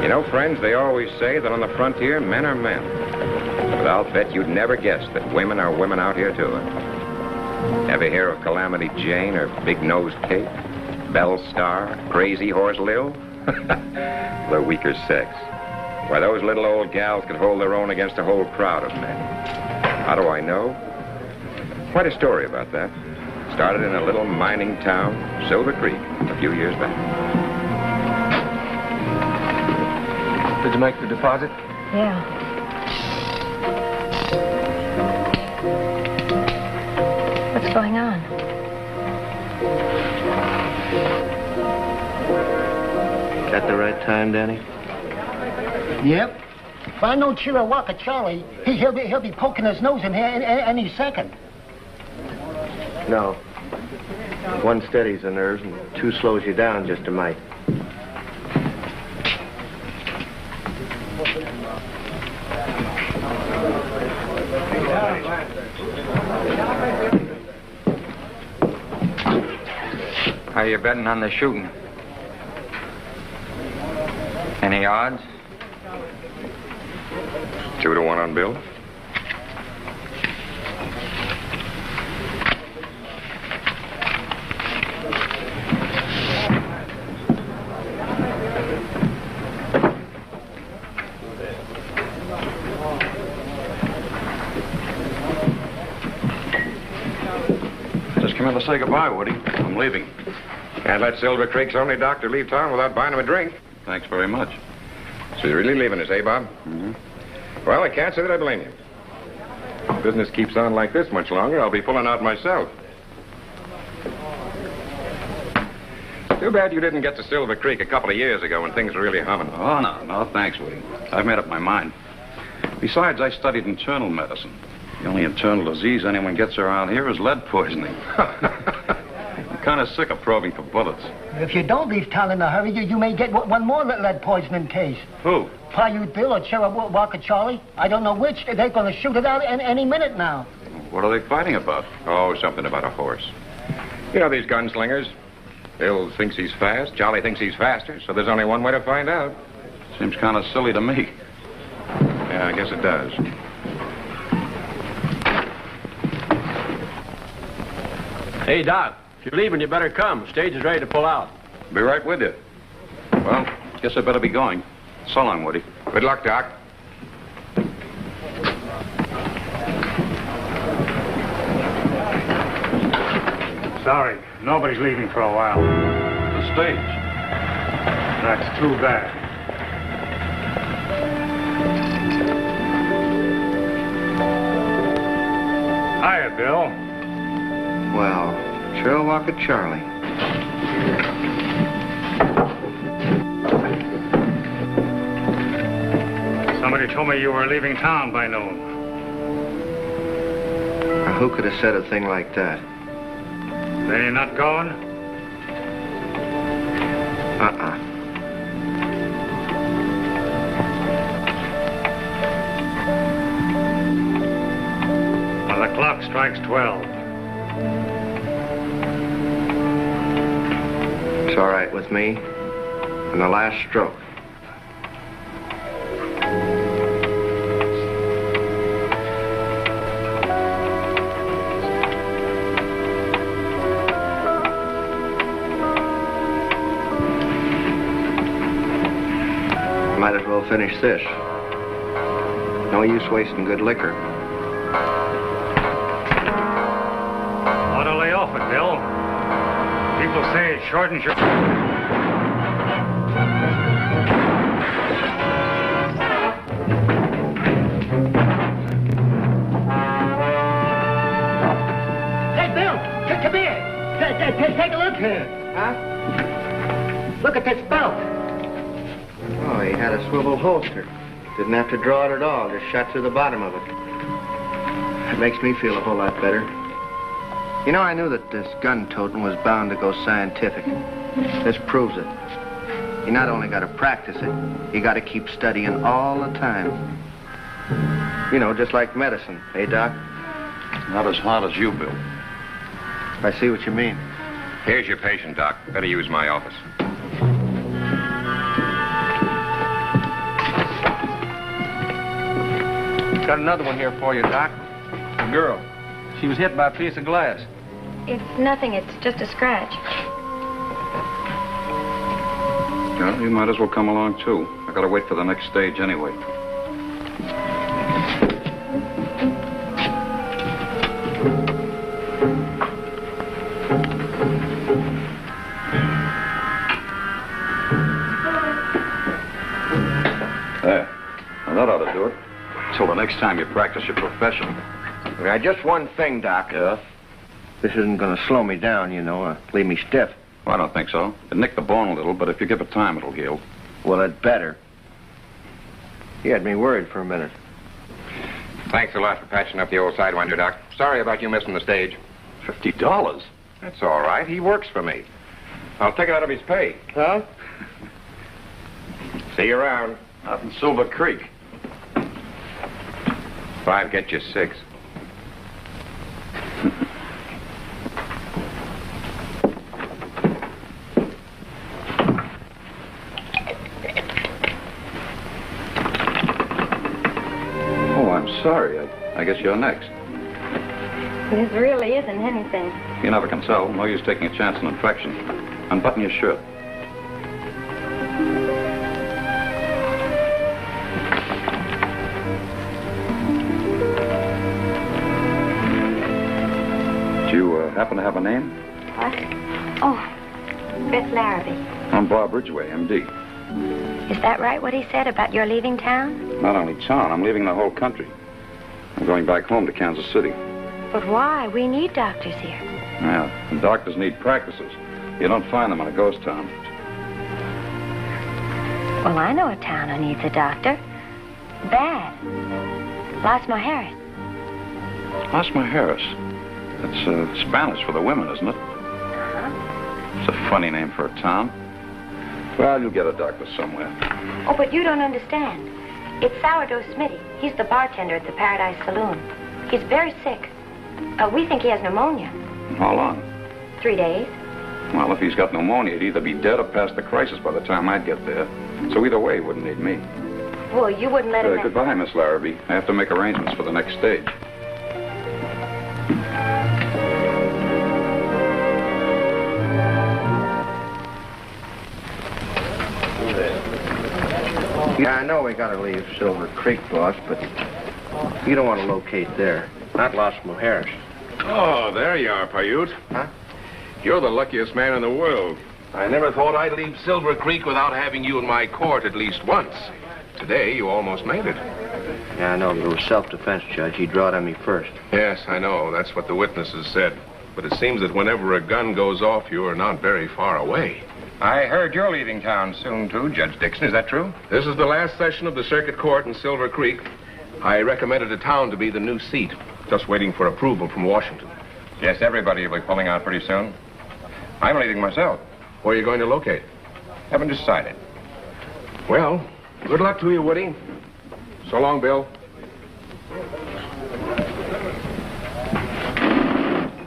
You know, friends, they always say that on the frontier, men are men. But I'll bet you'd never guess that women are women out here, too. Ever hear of Calamity Jane or Big Nose Kate? Belle Star? Crazy Horse Lil? The weaker sex. Why, those little old gals could hold their own against a whole crowd of men. How do I know? Quite a story about that. Started in a little mining town, Silver Creek, a few years back. Did you make the deposit? Yeah. What's going on? Got the right time, Danny? Yep. If I know Chiricahua Charlie, he'll be poking his nose in here any second. No. One steadies the nerves and two slows you down just a mite. How you betting on the shooting? Any odds? 2-1 on Bill. Just come in to say goodbye, Woody. I'm leaving. Can't let Silver Creek's only doctor leave town without buying him a drink. Thanks very much. So you're really leaving us, eh, Bob? Mm-hmm. Well, I can't say that I blame you. If business keeps on like this much longer, I'll be pulling out myself. Too bad you didn't get to Silver Creek a couple of years ago when things were really humming. Oh, no, thanks, Woody. I've made up my mind. Besides, I studied internal medicine. The only internal disease anyone gets around here is lead poisoning. I'm kind of sick of probing for bullets. If you don't leave town in a hurry, you may get one more lead poisoning case. Who? Paiute Bill or Chiricahua Charlie. I don't know which. They're going to shoot it out any minute now. What are they fighting about? Oh, something about a horse. You know these gunslingers. Bill thinks he's fast, Charlie thinks he's faster, so there's only one way to find out. Seems kind of silly to me. Yeah, I guess it does. Hey, Doc, if you're leaving, you better come. Stage is ready to pull out. Be right with you. Well, guess I better be going. So long, Woody. Good luck, Doc. Sorry, nobody's leaving for a while. The stage. That's too bad. Hiya, Bill. Well, Chiricahua Charlie. Somebody told me you were leaving town by noon. Now, who could have said a thing like that? They not going? Uh-uh. Well, the clock strikes 12. It's all right with me. And the last stroke. Might as well finish this. No use wasting good liquor. Ought to lay off it, Bill. People say it shortens your... Hey, Bill, come here. Take a look here. Huh? Look at this belt. Oh, he had a swivel holster. Didn't have to draw it at all, just shot through the bottom of it. It makes me feel a whole lot better. You know, I knew that this gun toting was bound to go scientific. This proves it. You not only got to practice it, you got to keep studying all the time. You know, just like medicine, eh, Doc? Not as hot as you, Bill. I see what you mean. Here's your patient, Doc. Better use my office. Got another one here for you, Doc. A girl. She was hit by a piece of glass. It's nothing. It's just a scratch. Well, you might as well come along, too. I gotta wait for the next stage anyway. There. Now, that ought to do it. Till the next time you practice your profession. Now, just one thing, Doc. Yeah? This isn't going to slow me down, you know, leave me stiff. Well, I don't think so. It nicked the bone a little, but if you give it time, it'll heal. Well, it better. You had me worried for a minute. Thanks a lot for patching up the old sidewinder, Doc. Sorry about you missing the stage. $50? That's all right. He works for me. I'll take it out of his pay. Huh? See you around. Out in Silver Creek. 5 get you 6. Oh, I'm sorry. I guess you're next. This really isn't anything. You never can tell. No use taking a chance on infection. Unbutton your shirt. Do you happen to have a name? What? Oh, Beth Larrabee. I'm Bob Ridgway, M.D. Is that right, what he said about your leaving town? Not only town, I'm leaving the whole country. I'm going back home to Kansas City. But why? We need doctors here. Yeah, and doctors need practices. You don't find them in a ghost town. Well, I know a town who needs a doctor. Bad. Las Mujeres. Las Mujeres. It's Spanish for the women, isn't it? It's a funny name for a town. Well, you'll get a doctor somewhere. Oh, but you don't understand. It's Sourdough Smitty. He's the bartender at the Paradise Saloon. He's very sick. We think he has pneumonia. How long? 3 days. Well, if he's got pneumonia, he'd either be dead or past the crisis by the time I'd get there. So either way, he wouldn't need me. Well, you wouldn't let him... Goodbye, Miss Larrabee. I have to make arrangements for the next stage. Yeah, I know we got to leave Silver Creek, boss, but you don't want to locate there. Not Las Mujeres. Oh, there you are, Paiute. Huh? You're the luckiest man in the world. I never thought I'd leave Silver Creek without having you in my court at least once. Today, you almost made it. Yeah, I know. It was self-defense, Judge. He drawed on me first. Yes, I know. That's what the witnesses said. But it seems that whenever a gun goes off, you are not very far away. I heard you're leaving town soon, too, Judge Dixon. Is that true? This is the last session of the circuit court in Silver Creek. I recommended a town to be the new seat. Just waiting for approval from Washington. Yes, everybody will be pulling out pretty soon. I'm leaving myself. Where are you going to locate? Haven't decided. Well, good luck to you, Woody. So long, Bill.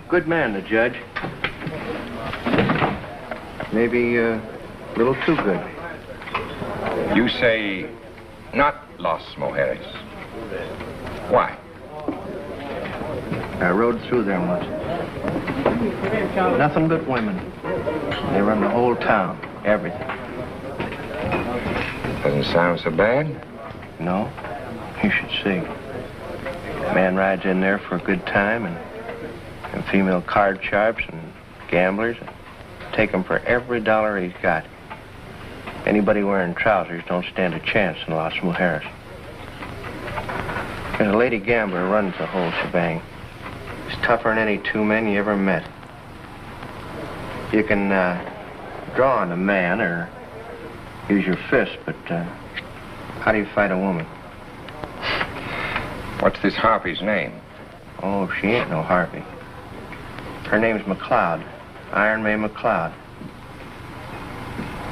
Good man, the judge. Maybe a little too good. You say not Las Mujeres. Why? I rode through there once. Nothing but women. They run the whole town. Everything. Doesn't sound so bad. No? You should see. Man rides in there for a good time and female card sharps and gamblers. Take them for every dollar he's got. Anybody wearing trousers don't stand a chance in Las Mujeres. There's a lady gambler who runs the whole shebang. She's tougher than any 2 men you ever met. You can draw on a man or use your fist, but how do you fight a woman? What's this harpy's name? Oh, she ain't no harpy. Her name's McLeod. Iron May McLeod.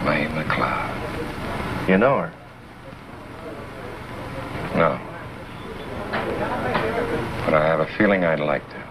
May McLeod. You know her? No. But I have a feeling I'd like to.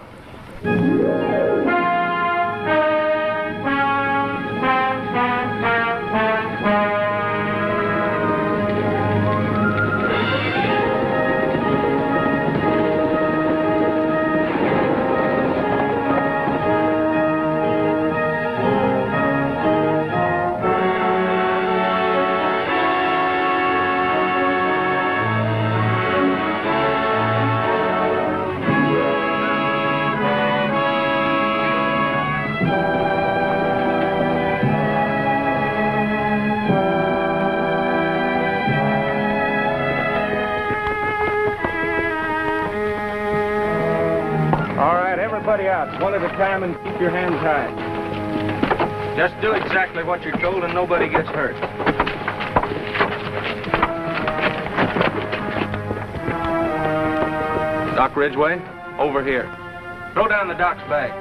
everybody out, one at a time, and keep your hands high. Just do exactly what you're told and nobody gets hurt. Doc Ridgway, over here. Throw down the doc's bag.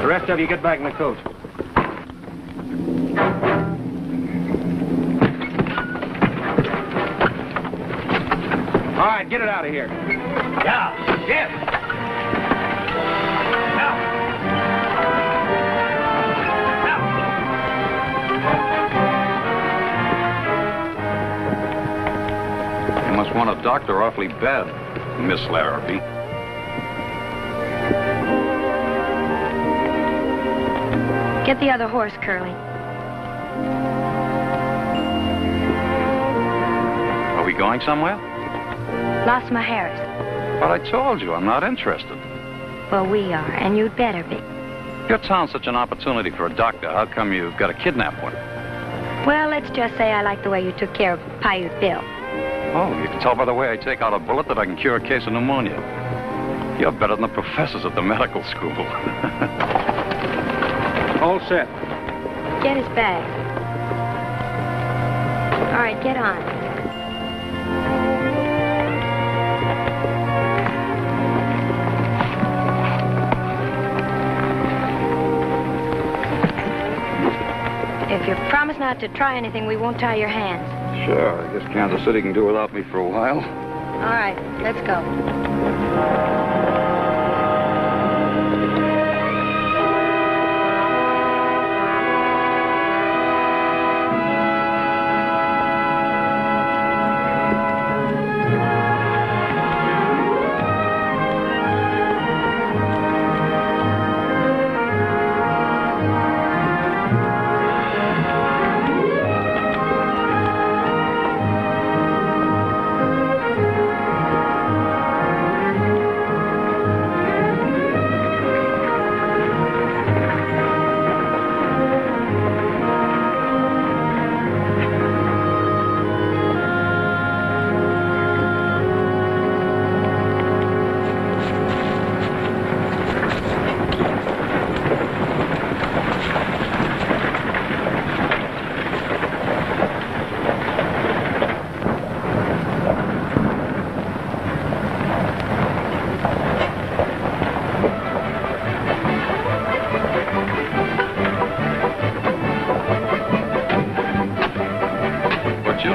The rest of you get back in the coach. All right, get it out of here. Yeah, yes. You must want a doctor awfully bad, Miss Larrabee. Get the other horse, Curly. Are we going somewhere? Los Mujeres. But I told you, I'm not interested. Well, we are, and you'd better be. Your town's such an opportunity for a doctor. How come you've got to kidnap one? Well, let's just say I like the way you took care of Paiute Bill. Oh, you can tell by the way I take out a bullet that I can cure a case of pneumonia. You're better than the professors at the medical school. All set. Get his bag. All right, get on. If you promise not to try anything, we won't tie your hands. Sure, I guess Kansas City can do without me for a while. All right, let's go.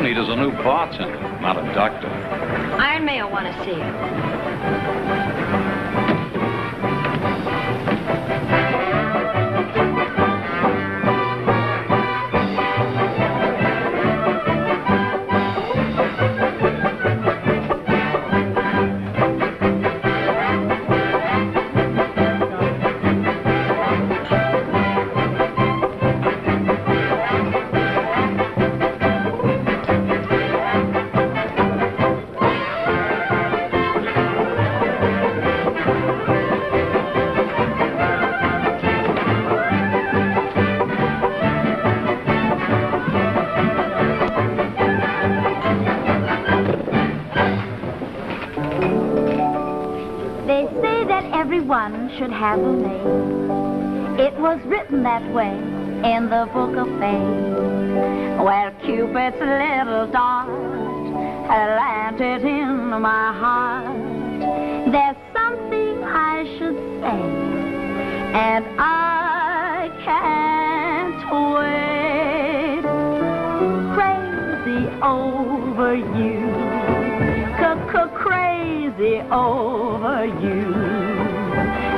Is a new bartender, not a doctor. Iron May will want to see you. Should have a name. It was written that way in the book of fame, where Cupid's little dart had landed in my heart. There's something I should say, and I can't wait. Crazy over you, crazy over you.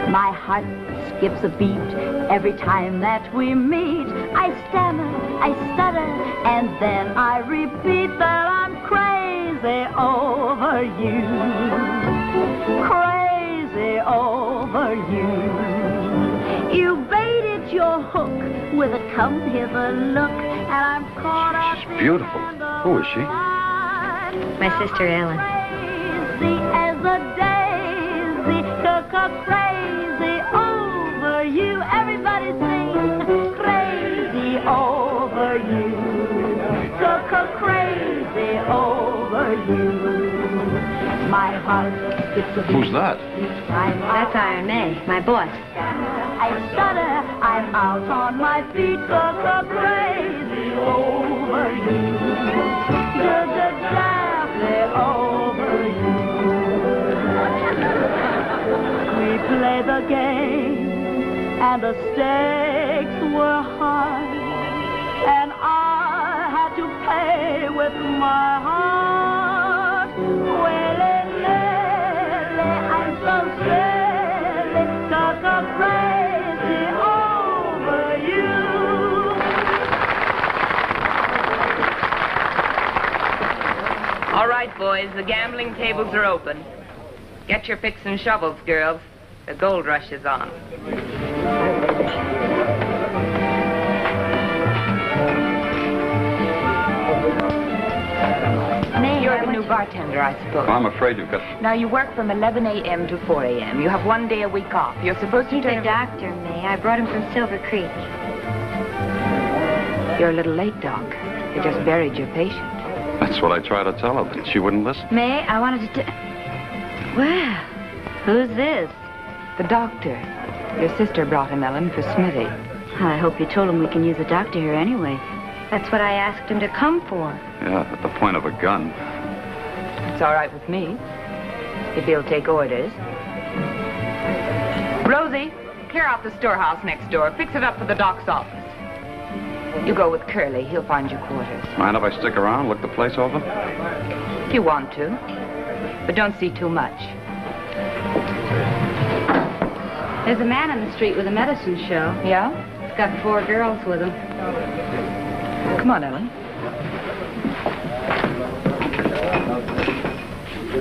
My heart skips a beat every time that we meet. I stammer, I stutter, and then I repeat that I'm crazy over you. Crazy over you. You baited your hook with a come hither look, and I'm caught up. She's beautiful. Who is she? My sister Ellen. Crazy as a daisy, crazy over you. Everybody sing, crazy over you. Crazy over you. My heart skips a beat. Who's that? That's Iron May, my boss. I stutter, I'm out on my feet, so crazy over you. Just exactly over you. We play the game, and the stakes were high, and I had to pay with my heart. I'm so silly, so crazy over you. All right, boys, the gambling tables are open. Get your picks and shovels, girls. The gold rush is on. You're the new bartender, I suppose. I'm afraid you've got... Now, you work from 11 a.m. to 4 a.m. You have 1 day a week off. You're supposed to He's a doctor, May. I brought him from Silver Creek. You're a little late, Doc. You just buried your patient. That's what I tried to tell her, but she wouldn't listen. May, I wanted to Well, who's this? The doctor. Your sister brought him, Ellen, for Smithy. I hope you told him we can use a doctor here anyway. That's what I asked him to come for. Yeah, at the point of a gun. It's all right with me, if he'll take orders. Rosie, clear out the storehouse next door. Fix it up for the doc's office. You go with Curly. He'll find your quarters. Mind if I stick around, look the place over? If you want to. But don't see too much. There's a man on the street with a medicine show. Yeah? He's got 4 girls with him. Come on, Ellen.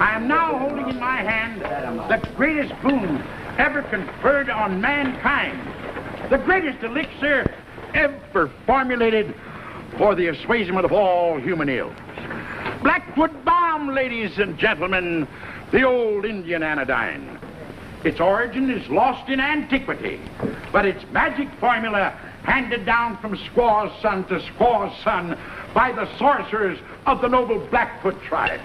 I am now holding in my hand the greatest boon ever conferred on mankind. The greatest elixir ever formulated for the assuagement of all human ills. Blackwood Balm, ladies and gentlemen, the old Indian anodyne. Its origin is lost in antiquity, but its magic formula handed down from squaw's son to squaw's son by the sorcerers of the noble Blackfoot tribe.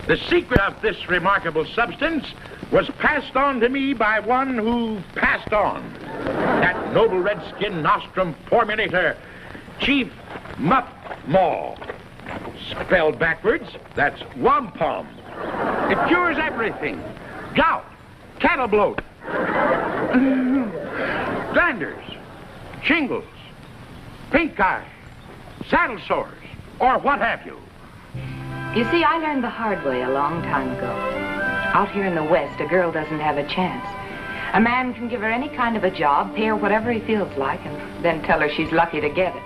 The secret of this remarkable substance was passed on to me by one who passed on. That noble redskin nostrum formulator, Chief Muff Maw. Spelled backwards, that's wampum. It cures everything. Gout, cattle bloat, glanders, shingles, pink eye, saddle sores, or what have you. You see, I learned the hard way a long time ago. Out here in the West, a girl doesn't have a chance. A man can give her any kind of a job, pay her whatever he feels like, and then tell her she's lucky to get it.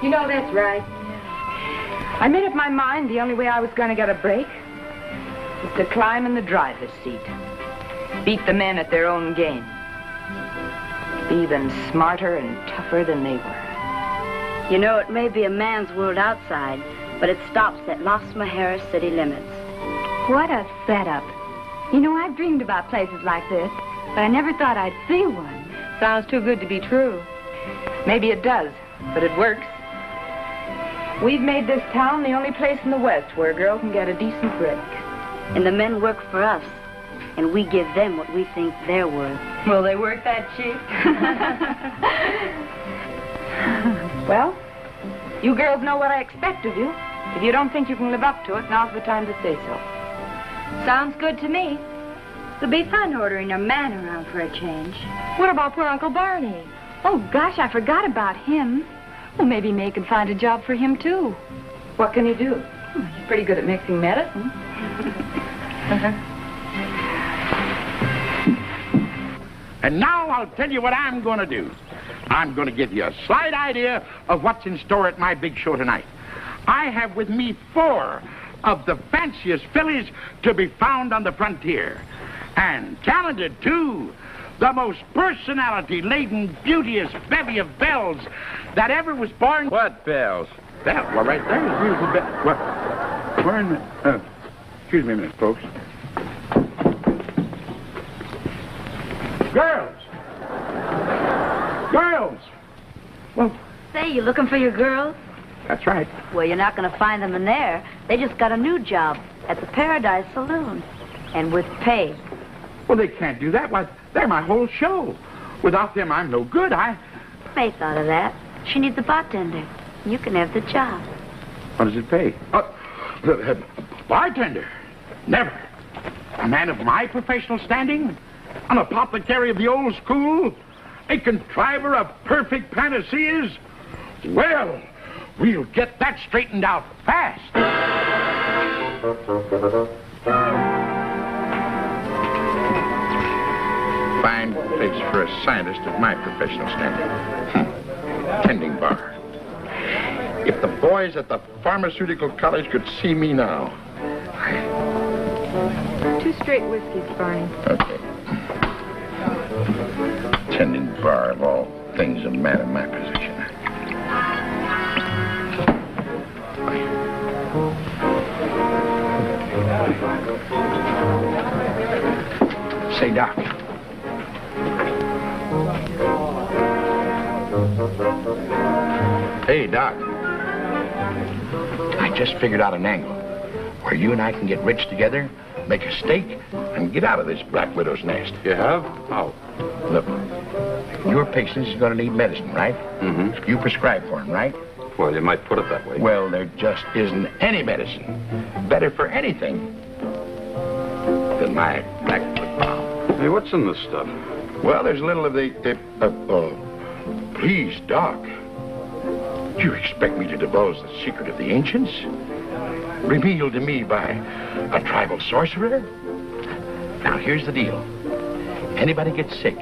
You know, that's right. I made up my mind the only way I was going to get a break was to climb in the driver's seat. Beat the men at their own game. Be even smarter and tougher than they were. You know, it may be a man's world outside, but it stops at Las Mujeres city limits. What a setup. You know, I've dreamed about places like this, but I never thought I'd see one. Sounds too good to be true. Maybe it does, but it works. We've made this town the only place in the West where a girl can get a decent break. And the men work for us, and we give them what we think they're worth. Will they work that cheap? Well, you girls know what I expect of you. If you don't think you can live up to it, now's the time to say so. Sounds good to me. It'll be fun ordering a man around for a change. What about poor Uncle Barney? Oh, gosh, I forgot about him. Well, maybe May could find a job for him, too. What can he do? Oh, he's pretty good at mixing medicine. And now I'll tell you what I'm going to do. I'm going to give you a slight idea of what's in store at my big show tonight. I have with me 4 of the fanciest fillies to be found on the frontier. And talented, too. The most personality-laden, beauteous bevy of bells that ever was born. What bells? That, well, right there is beautiful bells. What? Where in the... excuse me a minute, folks. Girls! Girls! Well... Say, you looking for your girls? That's right. Well, you're not going to find them in there. They just got a new job at the Paradise Saloon. And with pay. Well, they can't do that. Why, they're my whole show. Without them, I'm no good. May thought of that. She needs a bartender. You can have the job. What does it pay? Bartender? Never. A man of my professional standing? An apothecary of the old school? A contriver of perfect panaceas? Well, we'll get that straightened out fast. Fine place for a scientist of my professional standing. Tending bar. If the boys at the pharmaceutical college could see me now. 2 straight whiskeys, Barney. Okay. Tending bar of all things, a man in my position. Say, Doc. Hey, Doc. I just figured out an angle where you and I can get rich together, make a stake, and get out of this Black Widow's nest. You have? How? Look, your patient is going to need medicine, right? Mm-hmm. You prescribe for him, right? Well, you might put it that way. Well, there just isn't any medicine better for anything than my Blackfoot bomb. Hey, what's in this stuff? Well, there's a little of the please, Doc. Do you expect me to divulge the secret of the ancients? Revealed to me by a tribal sorcerer? Now, here's the deal. Anybody gets sick,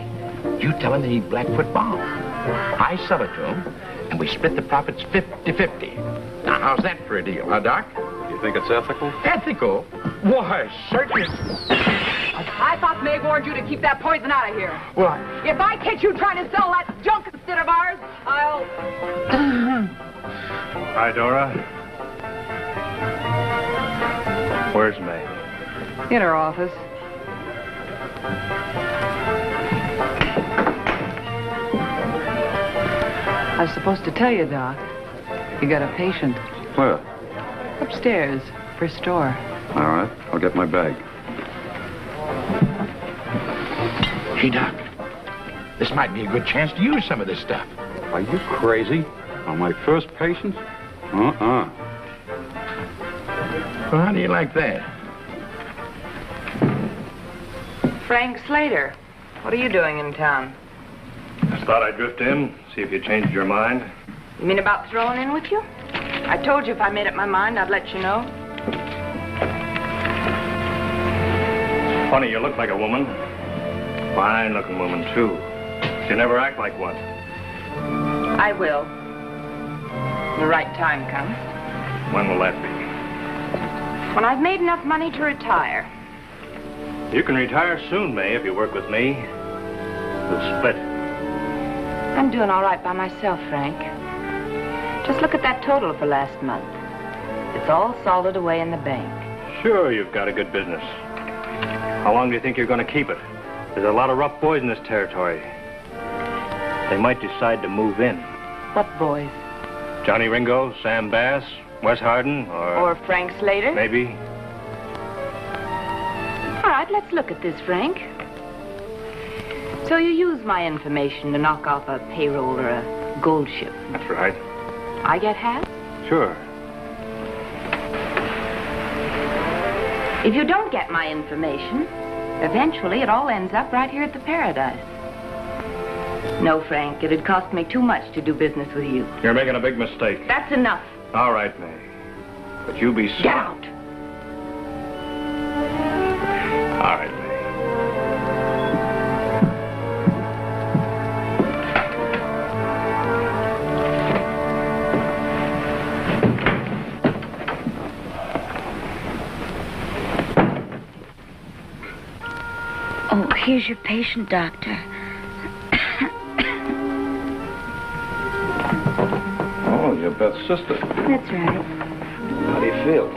you tell him they need Blackfoot bomb. I sell it to him, and we split the profits 50-50. Now, how's that for a deal, huh, Doc? You think it's ethical? Ethical? Why, certainly. I thought May warned you to keep that poison out of here. What? If I catch you trying to sell that junk instead of ours, I'll... Hi, Dora. Where's May? In her office. I was supposed to tell you, Doc. You got a patient. Where? Upstairs, first floor. All right, I'll get my bag. Hey, Doc. This might be a good chance to use some of this stuff. Are you crazy? On my first patient? Uh-uh. Well, how do you like that? Frank Slater, what are you doing in town? Just thought I'd drift in, see if you changed your mind. You mean about throwing in with you? I told you if I made up my mind, I'd let you know. Funny, you look like a woman. Fine-looking woman, too. You never act like one. I will. The right time comes. When will that be? When I've made enough money to retire. You can retire soon, May, if you work with me. We'll split. I'm doing all right by myself, Frank. Just look at that total for last month. It's all salted away in the bank. Sure, you've got a good business. How long do you think you're going to keep it? There's a lot of rough boys in this territory. They might decide to move in. What boys? Johnny Ringo, Sam Bass, Wes Hardin, Or Frank Slater? Maybe. All right, let's look at this, Frank. So you use my information to knock off a payroll or a gold ship. That's right. I get half? Sure. If you don't get my information, eventually it all ends up right here at the Paradise. No, Frank, it'd cost me too much to do business with you. You're making a big mistake. That's enough. All right, May. But you be sorry. Get out. All right, May. Oh, here's your patient, Doctor. Oh, your Beth's sister. That's right. How do you feel?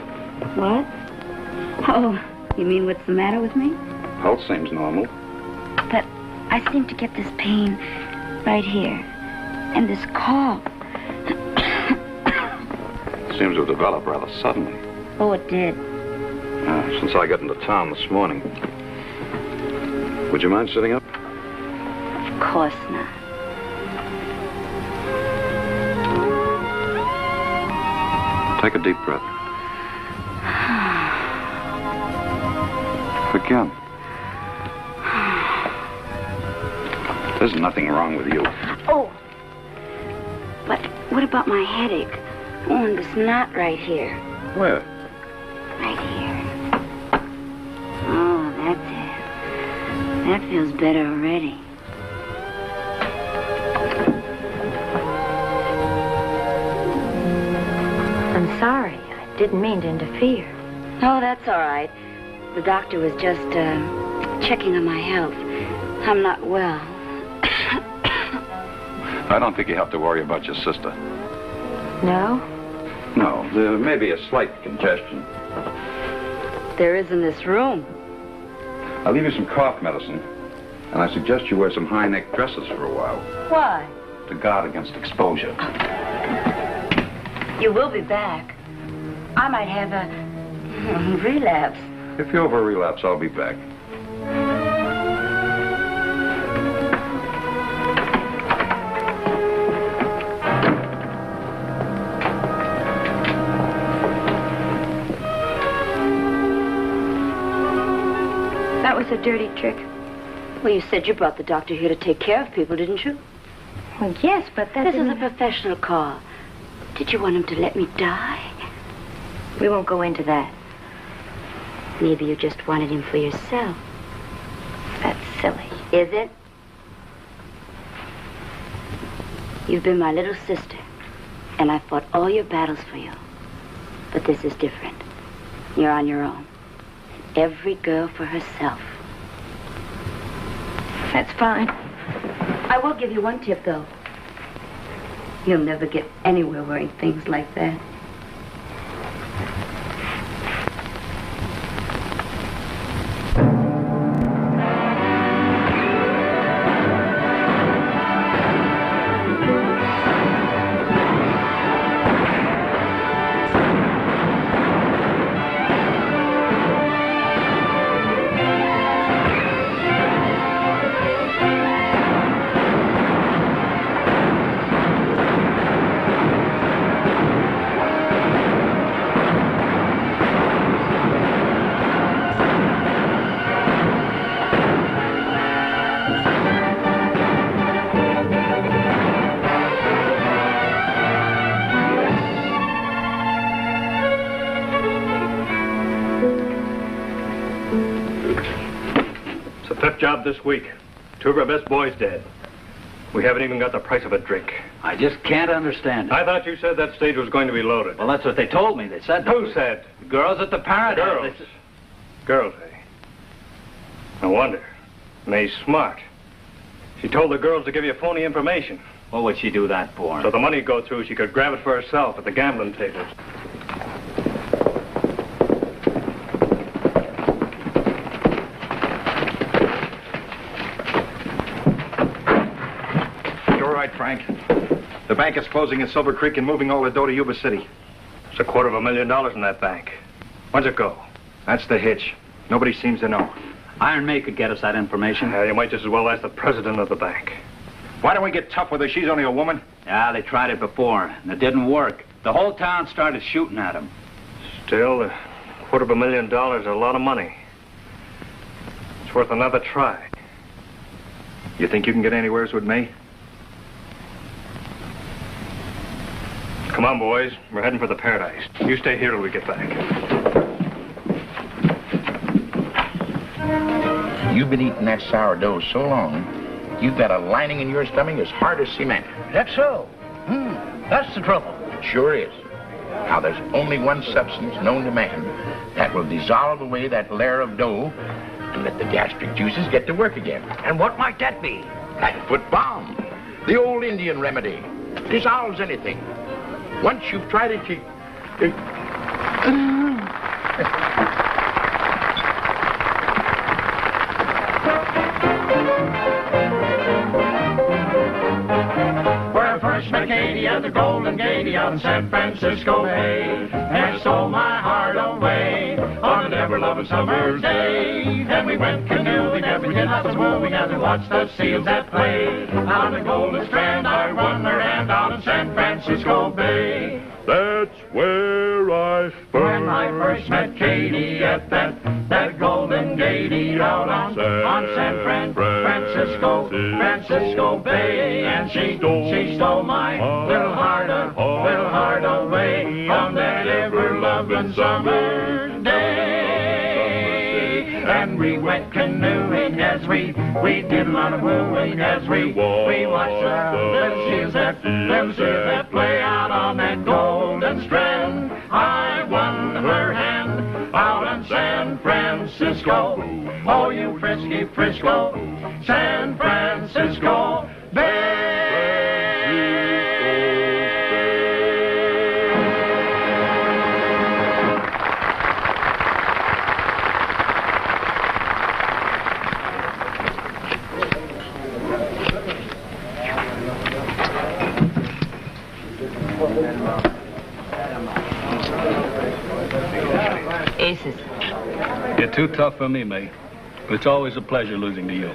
What? Oh, you mean what's the matter with me? Pulse seems normal. But I seem to get this pain right here. And this cough. Seems to have developed rather suddenly. Oh, it did. Since I got into town this morning. Would you mind sitting up? Of course not. Take a deep breath. Again. There's nothing wrong with you. Oh, but what about my headache? Oh, and this knot right here. Where? Right here. Oh, that's it. That feels better already. I'm sorry. I didn't mean to interfere. Oh, that's all right. The doctor was just, checking on my health. I'm not well. I don't think you have to worry about your sister. No? No, there may be a slight congestion. There is in this room. I'll leave you some cough medicine, and I suggest you wear some high-neck dresses for a while Why? to guard against exposure. You will be back. I might have a relapse. If you have a relapse, I'll be back. That was a dirty trick. Well, you said you brought the doctor here to take care of people, didn't you? Well, yes, but that This is a professional call. Did you want him to let me die? We won't go into that. Maybe you just wanted him for yourself. That's silly. Is it? You've been my little sister, and I fought all your battles for you. But this is different. You're on your own. Every girl for herself. That's fine. I will give you one tip, though. You'll never get anywhere wearing things like that. Job this week. 2 of our best boys dead. We haven't even got the price of a drink. I just can't understand it. I thought you said that stage was going to be loaded. Well, that's what they told me. They said... Who said? The girls at the Paradise. Girls. Girls, eh? No wonder. May's smart. She told the girls to give you phony information. What would she do that for? So the money would go through, she could grab it for herself at the gambling tables. Frank. The bank is closing in Silver Creek and moving all the dough to Yuba City. It's $250,000 in that bank. When's it go? That's the hitch. Nobody seems to know. Iron May could get us that information. You might just as well ask the president of the bank. Why don't we get tough with her? She's only a woman. Yeah, they tried it before, and it didn't work. The whole town started shooting at him. Still, $250,000 is a lot of money. It's worth another try. You think you can get anywheres with May? Come on, boys. We're heading for the Paradise. You stay here till we get back. You've been eating that sourdough so long, you've got a lining in your stomach as hard as cement. That's so. That's the trouble. It sure is. Now, there's only one substance known to man that will dissolve away that layer of dough and let the gastric juices get to work again. And what might that be? Blackfoot balm. The old Indian remedy. Dissolves anything. Once you've tried it, you... We're First Macadian at the Golden Gate out in San Francisco Bay. And stole my heart away on an ever-loving summer's day. And we went canoeing as we did lots of wooing as we watched the seals at play. On the Golden Strand I won her hand out in San Francisco Bay. That's where I When I first met Katie at that Golden Gate out on San Francisco Bay. And she stole my little heart away on that ever-loving summer's day. And we went canoeing as we did a lot of wooing as we watched them seals that play out on that Golden Strand. I won her hand out in San Francisco. Oh, you frisky Frisco, San Francisco Bay. Aces. You're too tough for me, May. It's always a pleasure losing to you.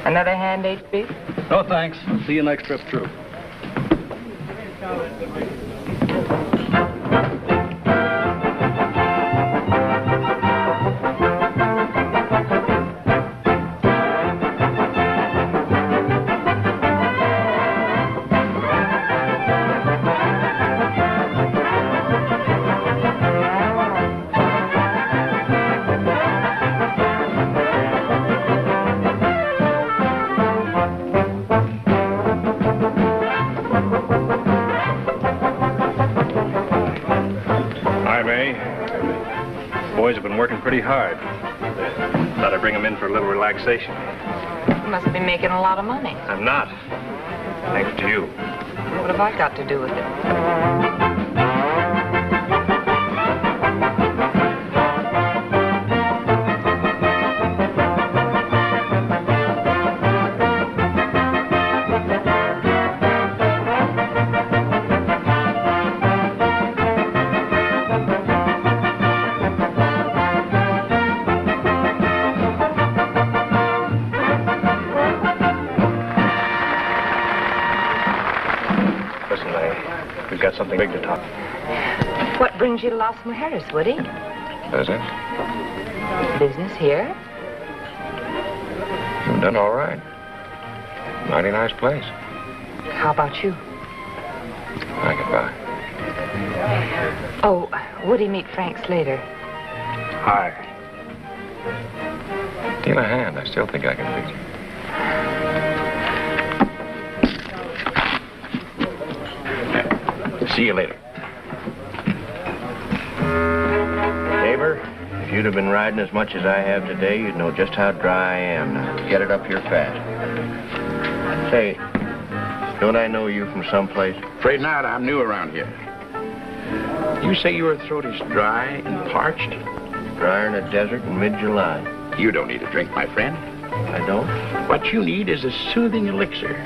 Another hand, HB? No, thanks. See you next trip through. Pretty hard. Thought I'd bring him in for a little relaxation. You must be making a lot of money. I'm not. Thanks to you. What have I got to do with it? Something big to talk. What brings you to Los Mujeres, Woody? Business? Business here? You've done all right. Mighty nice place. How about you? I get by. Oh, Woody, meet Frank Slater. Hi. Deal a hand. I still think I can beat you. See you later. Neighbor, if you'd have been riding as much as I have today, you'd know just how dry I am. Now, get it up here fast. Say, don't I know you from someplace? Afraid not. I'm new around here. You say your throat is dry and parched? Drier in a desert in mid-July. You don't need a drink, my friend. I don't? What you need is a soothing elixir.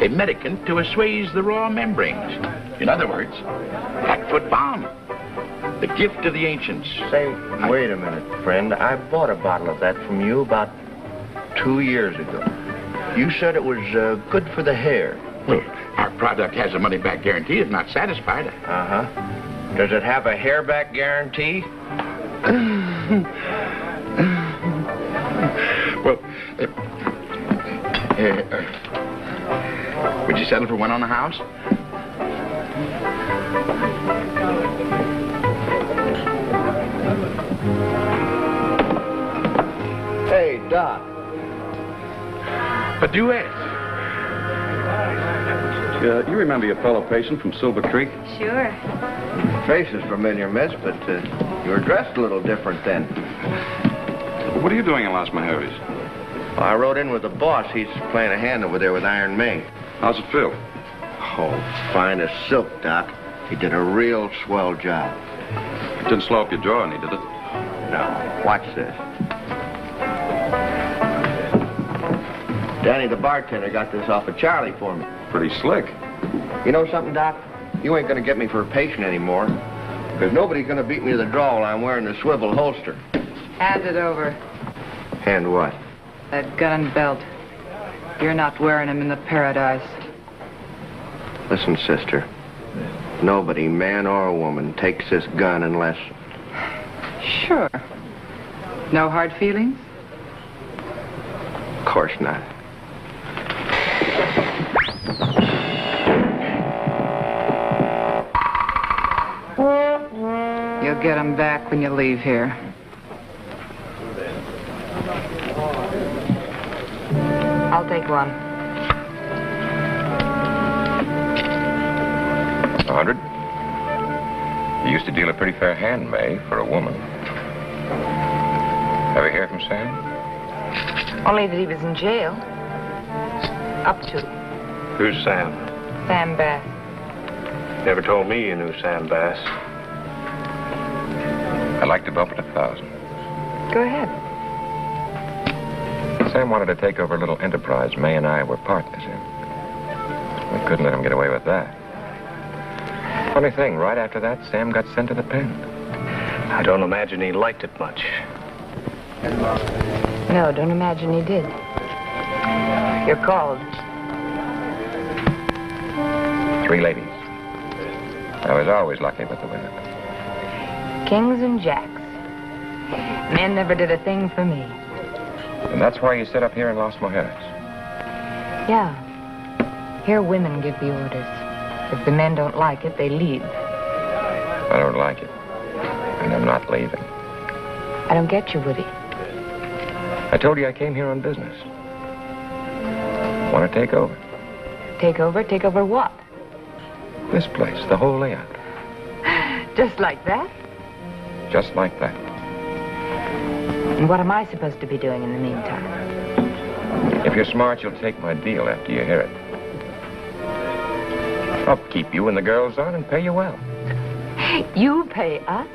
A medicament to assuage the raw membranes. In other words, Blackfoot Balm. The gift of the ancients. Say, wait a minute, friend. I bought a bottle of that from you about 2 years ago. You said it was good for the hair. Well, our product has a money-back guarantee if not satisfied. Uh-huh. Does it have a hair-back guarantee? Well, would you settle for one on the house? Hey, Doc. A duet. You remember your fellow patient from Silver Creek? Sure. Face is familiar, miss, but you were dressed a little different then. What are you doing in Las Mujeres? Well, I rode in with the boss. He's playing a hand over there with Iron May. How's it feel? Oh, fine as silk, Doc. He did a real swell job. It didn't slow up your jaw any, did it? No. Watch this. Danny, the bartender, got this off of Charlie for me. Pretty slick. You know something, Doc? You ain't gonna get me for a patient anymore. Because nobody's gonna beat me to the draw while I'm wearing the swivel holster. Hand it over. And what? That gun and belt. You're not wearing them in the Paradise. Listen, sister. Nobody, man or woman, takes this gun unless... Sure. No hard feelings? Of course not. You'll get them back when you leave here. I'll take one. 100? You used to deal a pretty fair hand, May, for a woman. Ever hear from Sam? Only that he was in jail. Up to. Who's Sam? Sam Bass. Never told me you knew Sam Bass. I'd like to bump it 1,000. Go ahead. Sam wanted to take over a little enterprise May and I were partners in. We couldn't let him get away with that. Funny thing, right after that, Sam got sent to the pen. I don't imagine he liked it much. No, don't imagine he did. You're called. 3 ladies. I was always lucky with the women. Kings and jacks. Men never did a thing for me. And that's why you sit up here in Los Mujeres. Yeah. Here women give the orders. If the men don't like it, they leave. I don't like it. And I'm not leaving. I don't get you, Woody. I told you I came here on business. Want to take over. Take over? Take over what? This place, the whole layout. Just like that? Just like that. And what am I supposed to be doing in the meantime? If you're smart, you'll take my deal after you hear it. I'll keep you and the girls on and pay you well. You pay us?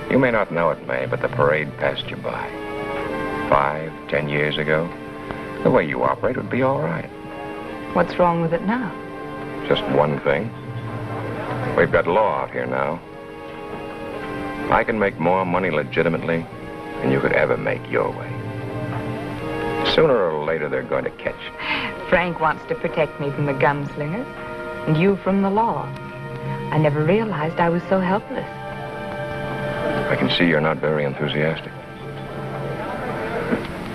You may not know it, May, but the parade passed you by. 5, 10 years ago, the way you operate would be all right. What's wrong with it now? Just one thing. We've got law out here now. I can make more money legitimately than you could ever make your way. Sooner or later, they're going to catch you. Frank wants to protect me from the gunslingers, and you from the law. I never realized I was so helpless. I can see you're not very enthusiastic.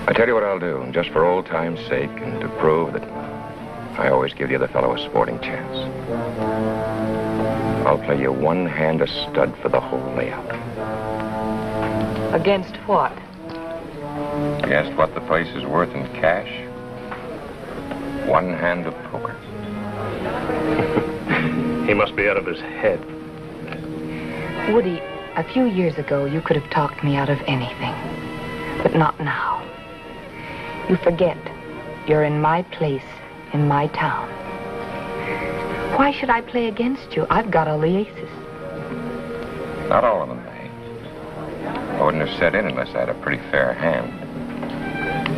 I tell you what I'll do, just for old time's sake and to prove that I always give the other fellow a sporting chance. I'll play you one hand a stud for the whole layout. Against what? Against what the place is worth in cash? One hand of poker. He must be out of his head. Woody, a few years ago, you could have talked me out of anything. But not now. You forget you're in my place, in my town. Why should I play against you? I've got all the aces. Not all of them, May. I wouldn't have set in unless I had a pretty fair hand.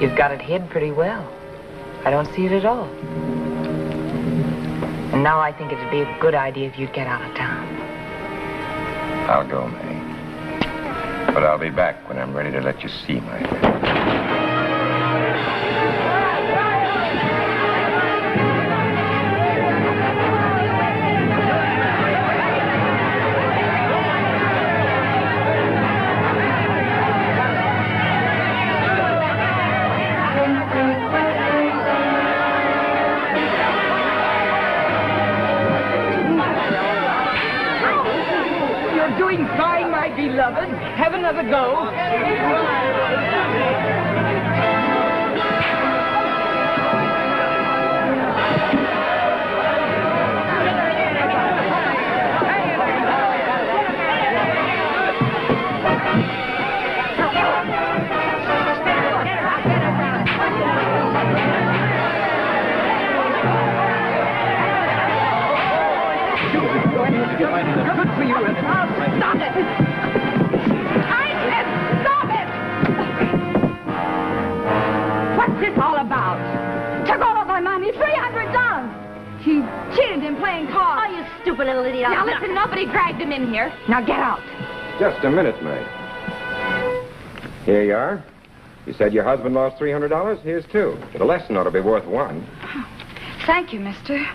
You've got it hid pretty well. I don't see it at all. And now I think it'd be a good idea if you'd get out of town. I'll go, May. But I'll be back when I'm ready to let you see my hand. Doing fine, my beloved. Have another go. Good for you. Stop it! I said stop it! What's this all about? Took all of my money, $300. He stupid little idiot. Now listen, nobody dragged him in here. Now get out. Just a minute, May. Here you are. You said your husband lost $300? Here's two. The lesson ought to be worth one. Thank you, mister.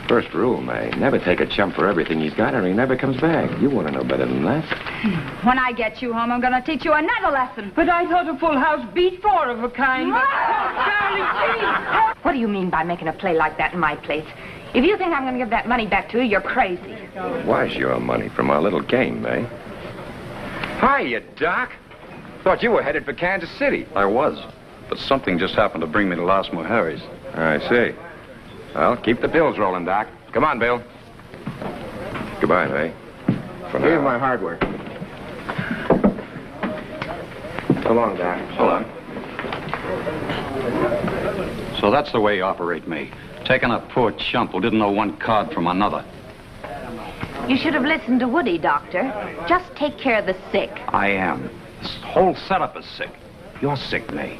First rule, May. Never take a chump for everything he's got or he never comes back. You want to know better than that. When I get you home, I'm going to teach you another lesson. But I thought a full house beat four of a kind. Charlie, please. What do you mean by making a play like that in my place? If you think I'm going to give that money back to you, you're crazy. It was your money from our little game, May. Hiya, Doc. Thought you were headed for Kansas City. I was, but something just happened to bring me to Los Mujeres. I see. Well, keep the bills rolling, Doc. Come on, Bill. Goodbye, May. For now. Here's my hardware. So long, Doc. So long. So that's the way you operate me. Taking a poor chump who didn't know one card from another. You should have listened to Woody, Doctor. Just take care of the sick. I am. This whole setup is sick. You're sick, May.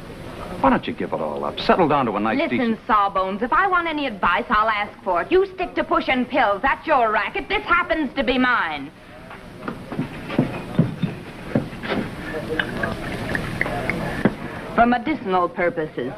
Why don't you give it all up? Settle down to a nice, Listen, decent... Sawbones, if I want any advice, I'll ask for it. You stick to pushing pills. That's your racket. This happens to be mine. For medicinal purposes.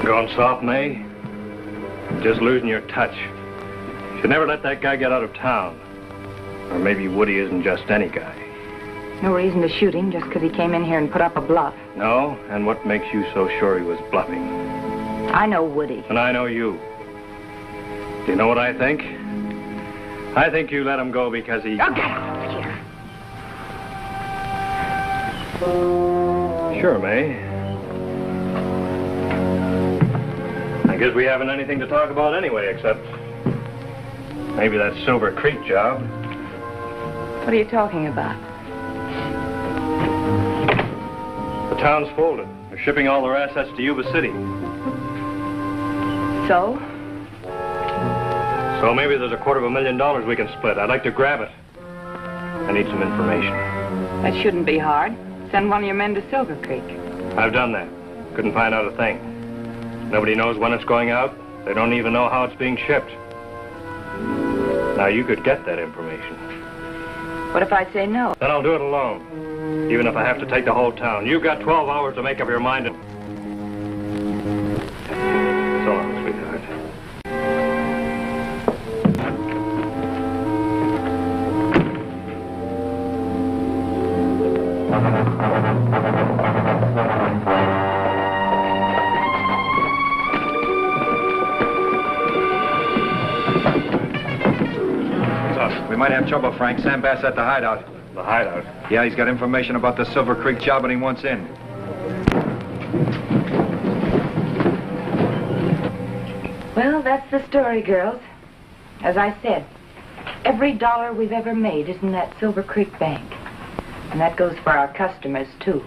Going soft, May? Just losing your touch. Should never let that guy get out of town. Or maybe Woody isn't just any guy. No reason to shoot him just because he came in here and put up a bluff. No? And what makes you so sure he was bluffing? I know Woody. And I know you. Do you know what I think? I think you let him go because he... Oh, get out of here. Sure, May. I guess we haven't anything to talk about anyway, except maybe that Silver Creek job. What are you talking about? The town's folded. They're shipping all their assets to Yuba City. So? So maybe there's $250,000 we can split. I'd like to grab it. I need some information. That shouldn't be hard. Send one of your men to Silver Creek. I've done that. Couldn't find out a thing. Nobody knows when it's going out. They don't even know how it's being shipped. Now, you could get that information. What if I say no? Then I'll do it alone. Even if I have to take the whole town. You've got 12 hours to make up your mind. So long, sweetheart. We might have trouble, Frank. Sam Bass at the hideout. The hideout? Yeah, he's got information about the Silver Creek job and he wants in. Well, that's the story, girls. As I said, every dollar we've ever made is in that Silver Creek bank. And that goes for our customers, too.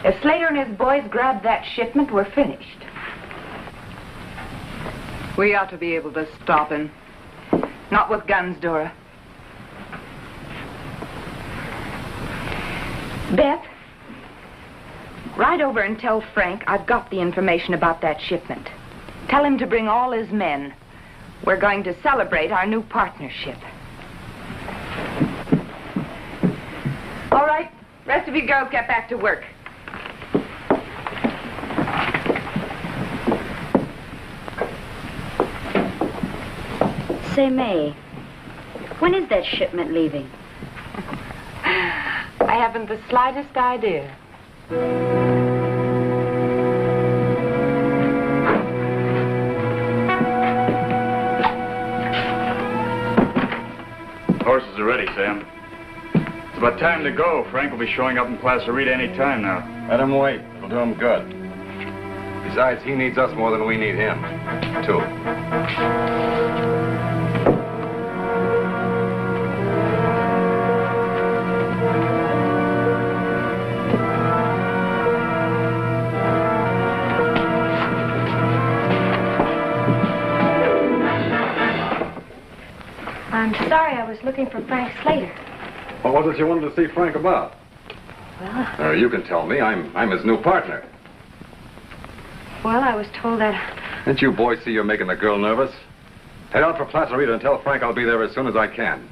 If Slater and his boys grab that shipment, we're finished. We ought to be able to stop him. Not with guns, Dora. Beth, ride over and tell Frank I've got the information about that shipment. Tell him to bring all his men. We're going to celebrate our new partnership. All right, rest of you girls get back to work. Say, May, when is that shipment leaving? I haven't the slightest idea. Horses are ready, Sam. It's about time to go. Frank will be showing up in Placerita any time now. Let him wait. It'll do him good. Besides, he needs us more than we need him, too. I'm sorry, I was looking for Frank Slater. What was it you wanted to see Frank about? Well, You can tell me. I'm his new partner. I was told that... Didn't you boys see you're making the girl nervous? Head out for Plaza Rita and tell Frank I'll be there as soon as I can.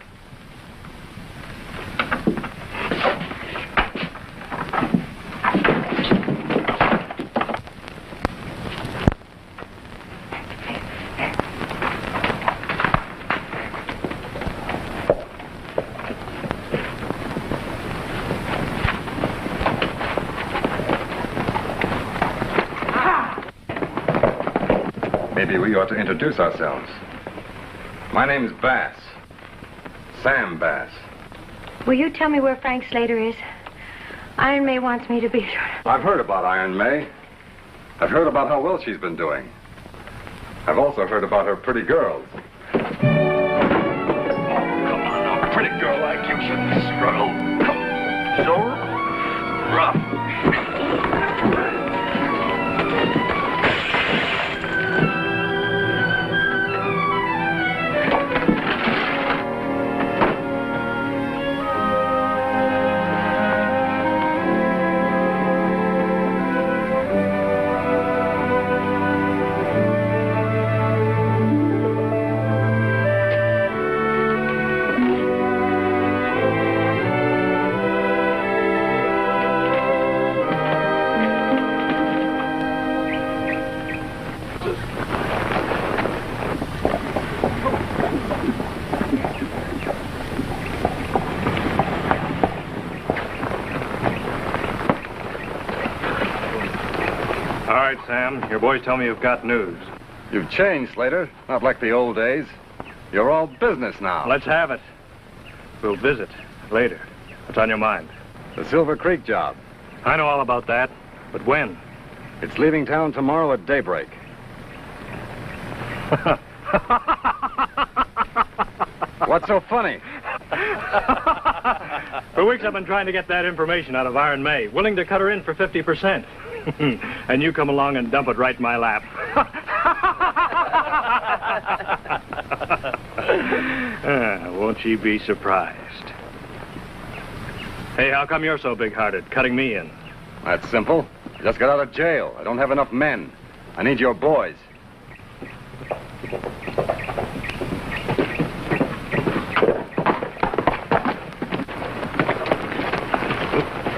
Maybe we ought to introduce ourselves. My name's Bass. Sam Bass. Will you tell me where Frank Slater is? Iron May wants me to be sure. I've heard about Iron May. I've heard about how well she's been doing. I've also heard about her pretty girls. Oh, come on now. A pretty girl like you shouldn't struggle. So rough. Sam, your boys tell me you've got news. You've changed, Slater. Not like the old days. You're all business now. Let's have it. We'll visit later. What's on your mind? The Silver Creek job. I know all about that, but when? It's leaving town tomorrow at daybreak. What's so funny? For weeks I've been trying to get that information out of Iron May, willing to cut her in for 50%. And you come along and dump it right in my lap. Won't she be surprised? Hey, how come you're so big-hearted, cutting me in? That's simple. I just got out of jail. I don't have enough men. I need your boys.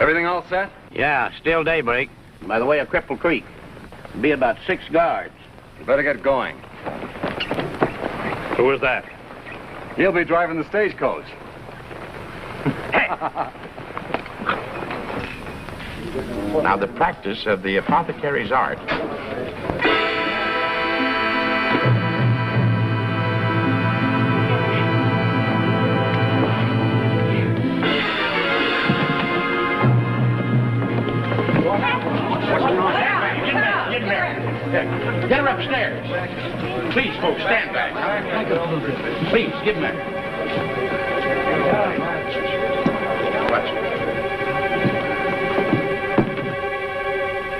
Everything all set? Yeah, still daybreak. By the way of Cripple Creek. Be about 6 guards. You better get going. Who is that? He'll be driving the stagecoach. Now, the practice of the apothecary's art. Get her upstairs. Please, folks, stand back. Please, give him that.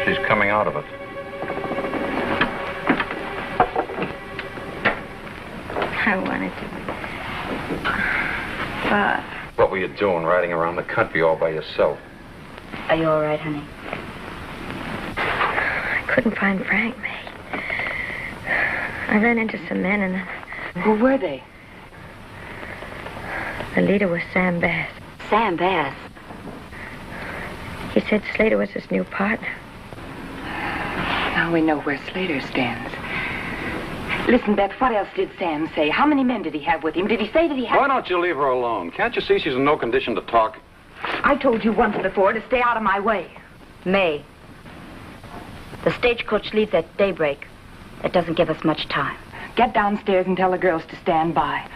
She's coming out of it. I wanted to. But... What were you doing riding around the country all by yourself? Are you all right, honey? I couldn't find Frank, May. I ran into some men and then... Who were they? The leader was Sam Bass. Sam Bass? He said Slater was his new partner. Now we know where Slater stands. Listen, Beth, what else did Sam say? How many men did he have with him? Did he say that he had... Why don't you leave her alone? Can't you see she's in no condition to talk? I told you once before to stay out of my way. May. The stagecoach leaves at daybreak. That doesn't give us much time. Get downstairs and tell the girls to stand by.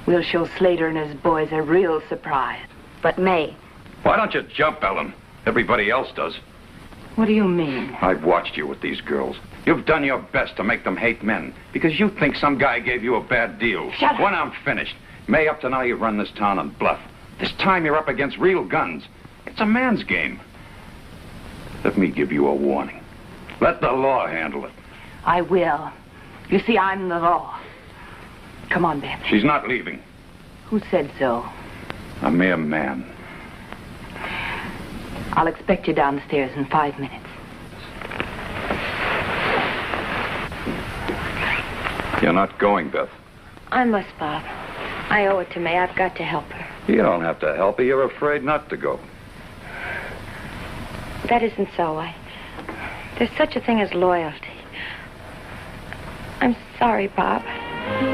We'll show Slater and his boys a real surprise. But May... Why don't you jump, Ellen? Everybody else does. What do you mean? I've watched you with these girls. You've done your best to make them hate men because you think some guy gave you a bad deal. Shut up. When I'm finished, May, up to now you've run this town on bluff. This time you're up against real guns. It's a man's game. Let me give you a warning. Let the law handle it. I will. You see, I'm the law. Come on, Beth. She's not leaving. Who said so? A mere man. I'll expect you downstairs in 5 minutes. You're not going, Beth. I must, Bob. I owe it to May. I've got to help her. You don't have to help her. You're afraid not to go. That isn't so. There's such a thing as loyalty. I'm sorry, Bob. You're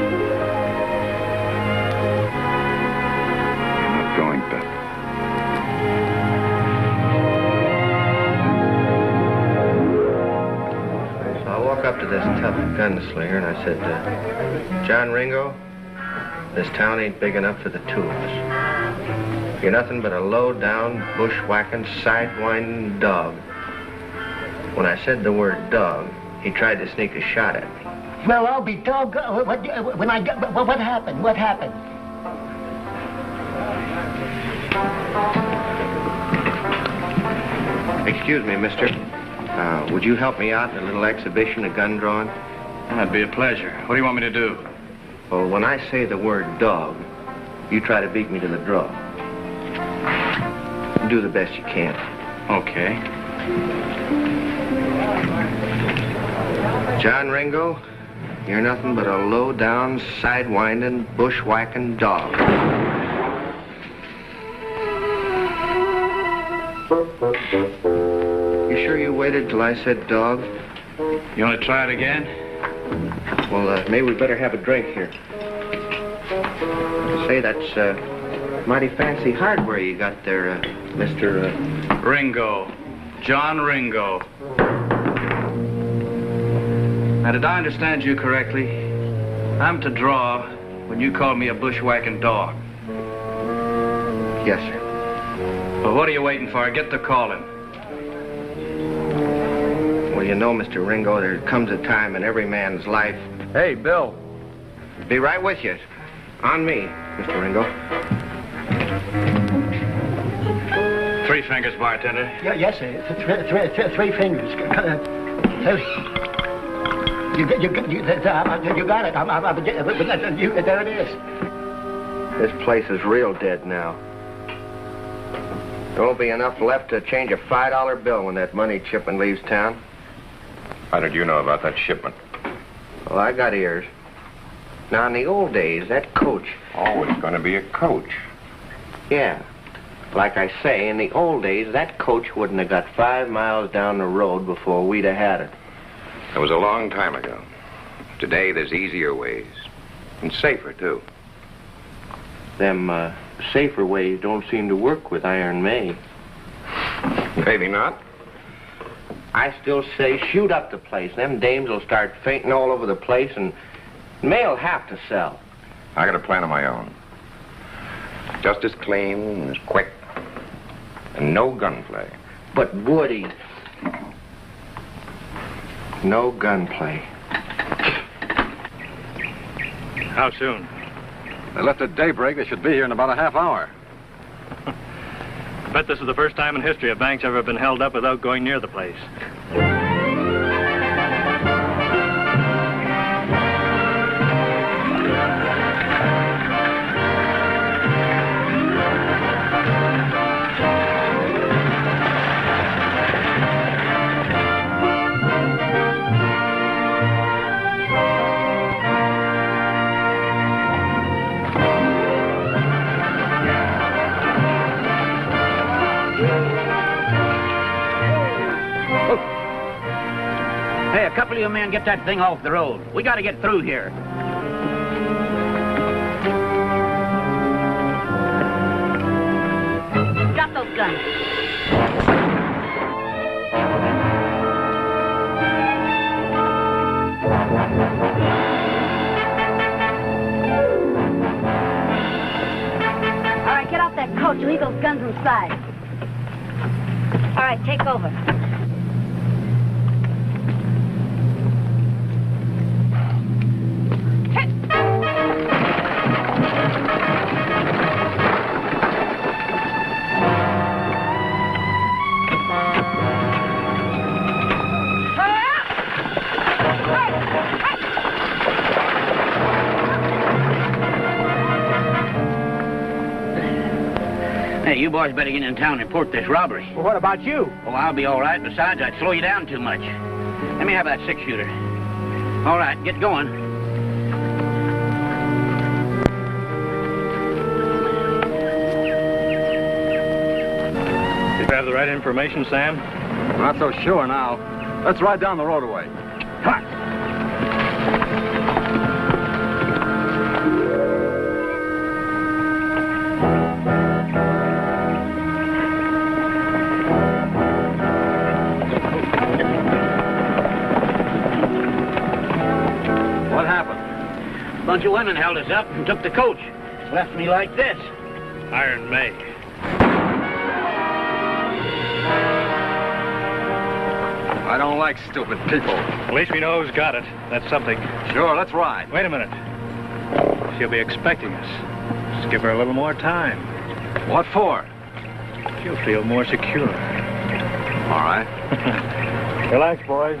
not going, Beth. So I walk up to this tough gunslinger and I said, John Ringo, this town ain't big enough for the two of us. You're nothing but a low-down, bushwhacking, sidewinding dog. When I said the word dog, he tried to sneak a shot at me. Well, I'll be dog. What happened? What happened? Excuse me, mister. Would you help me out in a little exhibition of gun drawing? That'd be a pleasure. What do you want me to do? Well, when I say the word dog, you try to beat me to the draw. Do the best you can. Okay. John Ringo, you're nothing but a low-down, sidewinding, bushwhacking dog. You sure you waited till I said dog? You want to try it again? Well, maybe we better have a drink here. Say, that's mighty fancy hardware you got there, Mr. Ringo. John Ringo. Now, did I understand you correctly? I'm to draw when you call me a bushwhacking dog. Yes, sir. Well, what are you waiting for? Get to calling. Well, you know, Mr. Ringo, there comes a time in every man's life. Hey, Bill. Be right with you. On me, Mr. Ringo. 3 fingers, bartender. Yeah, yes, sir. 3 fingers. You got it. There it is. This place is real dead now. There won't be enough left to change a $5 bill when that money shipment leaves town. How did you know about that shipment? Well, I got ears. Now, in the old days, that coach... Always going to be a coach. Yeah. Like I say, in the old days, that coach wouldn't have got 5 miles down the road before we'd have had it. It was a long time ago. Today, there's easier ways. And safer, too. Them, safer ways don't seem to work with Iron May. Maybe not. I still say shoot up the place. Them dames will start fainting all over the place, and May'll have to sell. I got a plan of my own. Just as clean and as quick. And no gunplay. But Woody... No gunplay. How soon? They left at daybreak. They should be here in about a half hour. I bet this is the first time in history a bank's ever been held up without going near the place. Hey, a couple of you men get that thing off the road. We got to get through here. Drop those guns. All right, get off that coach and leave those guns inside. All right, take over. you boys better get in town and report this robbery. Well, what about you? Oh, I'll be all right. Besides, I'd slow you down too much. Let me have that 6-shooter. All right, get going. Did you have the right information, Sam? Not so sure now. Let's ride down the road away. Come on. What happened? A bunch of women held us up and took the coach. Left me like this. Iron May. I don't like stupid people. At least we know who's got it. That's something. Sure, let's ride. Wait a minute. She'll be expecting us. Just give her a little more time. What for? She'll feel more secure. All right. Relax, boys.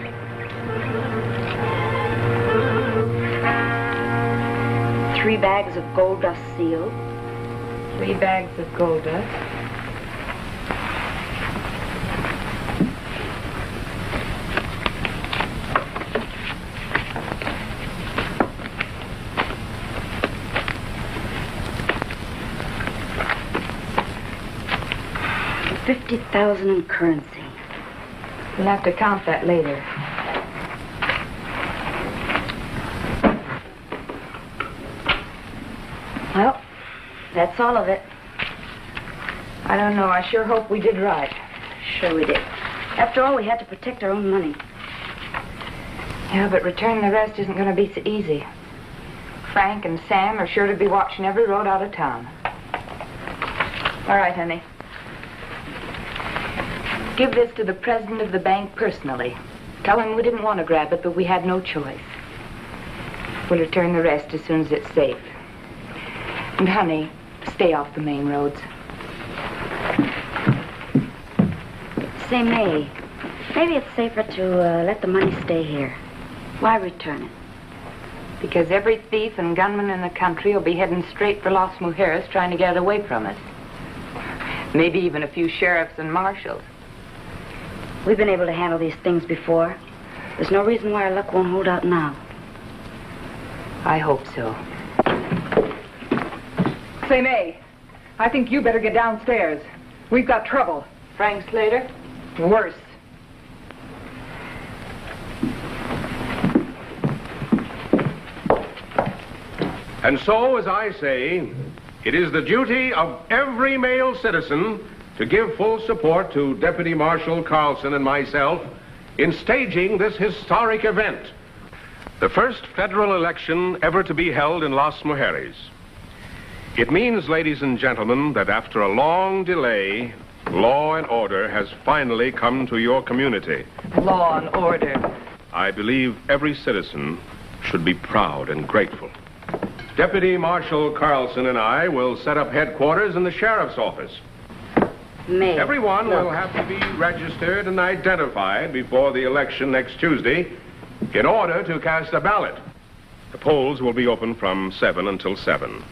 Three bags of gold dust sealed. 3 bags of gold dust. $50,000 in currency. We'll have to count that later. Well, that's all of it. I don't know. I sure hope we did right. Sure we did. After all, we had to protect our own money. Yeah, but returning the rest isn't going to be so easy. Frank and Sam are sure to be watching every road out of town. All right, honey. Give this to the president of the bank personally. Tell him we didn't want to grab it, but we had no choice. We'll return the rest as soon as it's safe. And, honey, stay off the main roads. Say, May, maybe it's safer to let the money stay here. Why return it? Because every thief and gunman in the country will be heading straight for Las Mujeres trying to get it away from us. Maybe even a few sheriffs and marshals. We've been able to handle these things before. There's no reason why our luck won't hold out now. I hope so. Say, May, I think you better get downstairs. We've got trouble. Frank Slater? Worse. And so, as I say, it is the duty of every male citizen to give full support to Deputy Marshal Carlson and myself in staging this historic event, the first federal election ever to be held in Las Mujeres. It means, ladies and gentlemen, that after a long delay, law and order has finally come to your community. Law and order. I believe every citizen should be proud and grateful. Deputy Marshal Carlson and I will set up headquarters in the sheriff's office. May. Everyone will have to be registered and identified before the election next Tuesday in order to cast a ballot. The polls will be open from 7 until 7.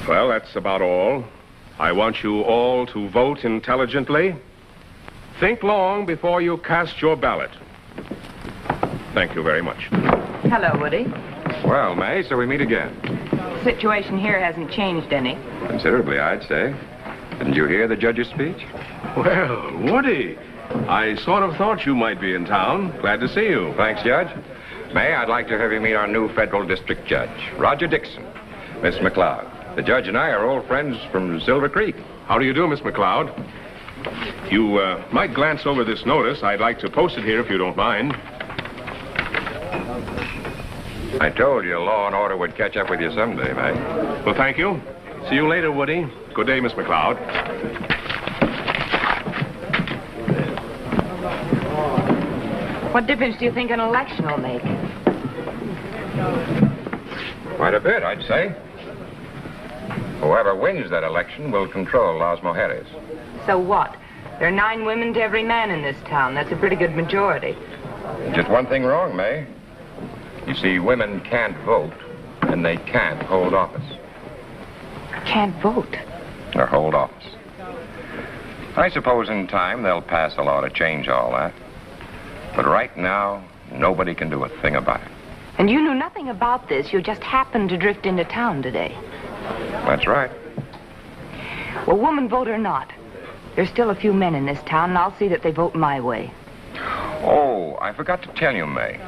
Well, that's about all. I want you all to vote intelligently. Think long before you cast your ballot. Thank you very much. Hello, Woody. Well, May, so we meet again. The situation here hasn't changed any. Considerably, I'd say. Didn't you hear the judge's speech? Well, Woody, I sort of thought you might be in town. Glad to see you. Thanks, Judge. May, I'd like to have you meet our new federal district judge, Roger Dixon. Miss McLeod. The judge and I are old friends from Silver Creek. How do you do, Miss McLeod? You might glance over this notice. I'd like to post it here if you don't mind. I told you law and order would catch up with you someday, May. Well, thank you. See you later, Woody. Good day, Miss McLeod. What difference do you think an election will make? Quite a bit, I'd say. Whoever wins that election will control Las Mujeres. So what? There are 9 women to every man in this town. That's a pretty good majority. Just one thing wrong, May. You see, women can't vote, and they can't hold office. Can't vote? or hold office. I suppose in time they'll pass a law to change all that. But right now, nobody can do a thing about it. And you knew nothing about this. You just happened to drift into town today. That's right. Well, woman vote or not, there's still a few men in this town, and I'll see that they vote my way. Oh, I forgot to tell you, May.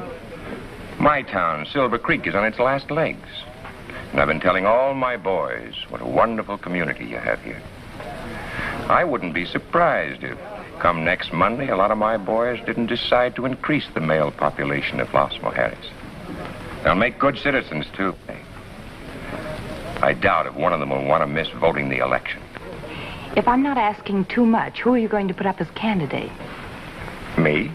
My town, Silver Creek, is on its last legs. And I've been telling all my boys what a wonderful community you have here. I wouldn't be surprised if, come next Monday, a lot of my boys didn't decide to increase the male population of Los Mujeres. They'll make good citizens, too. I doubt if one of them will want to miss voting the election. If I'm not asking too much, who are you going to put up as candidate? Me?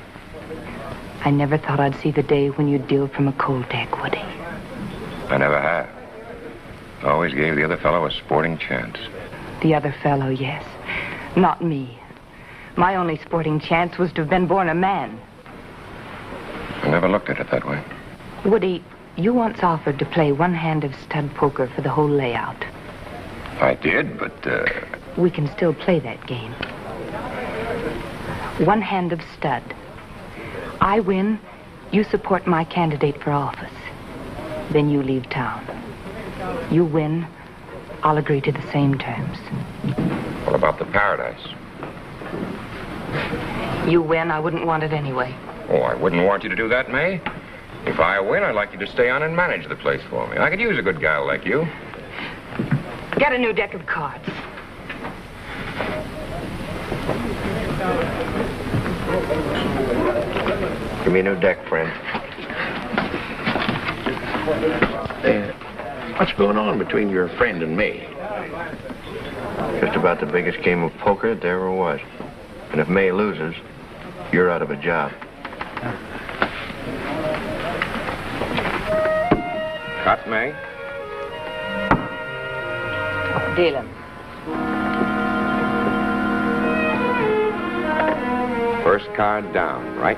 I never thought I'd see the day when you'd deal from a cold deck, Woody. I never have. Always gave the other fellow a sporting chance. The other fellow, yes. Not me. My only sporting chance was to have been born a man. I never looked at it that way. Woody, you once offered to play one hand of stud poker for the whole layout. I did, but, We can still play that game. One hand of stud. I win, you support my candidate for office. Then you leave town. You win, I'll agree to the same terms. What about the paradise? You win, I wouldn't want it anyway. Oh, I wouldn't want you to do that, May. If I win, I'd like you to stay on and manage the place for me. I could use a good gal like you. Get a new deck of cards. Give me a new deck, friend. What's going on between your friend and me? Just about the biggest game of poker there ever was. And if May loses, you're out of a job. Cut, May. Deal him. First card down, right?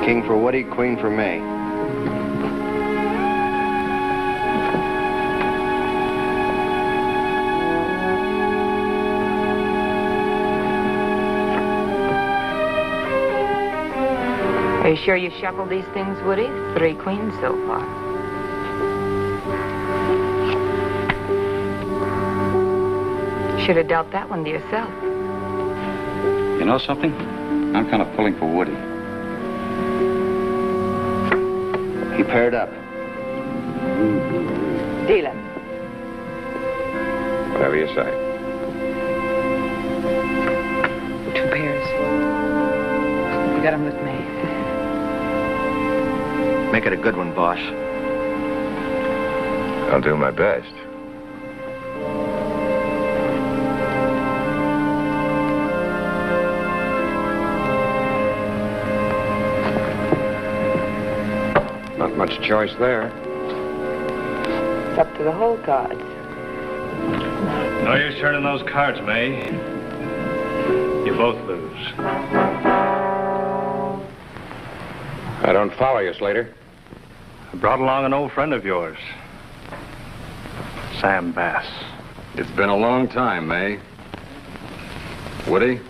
King for Woody, queen for May. Are you sure you shuffled these things, Woody? 3 queens so far. Should have dealt that one to yourself. You know something? I'm kind of pulling for Woody. He paired up. Deal him. Whatever you say. 2 pairs. You got him with me. Make it a good one, boss. I'll do my best. Not much choice there. It's up to the whole cards. No use turning those cards, May. You both lose. I don't follow you, Slater. I brought along an old friend of yours, Sam Bass. It's been a long time, May. Woody?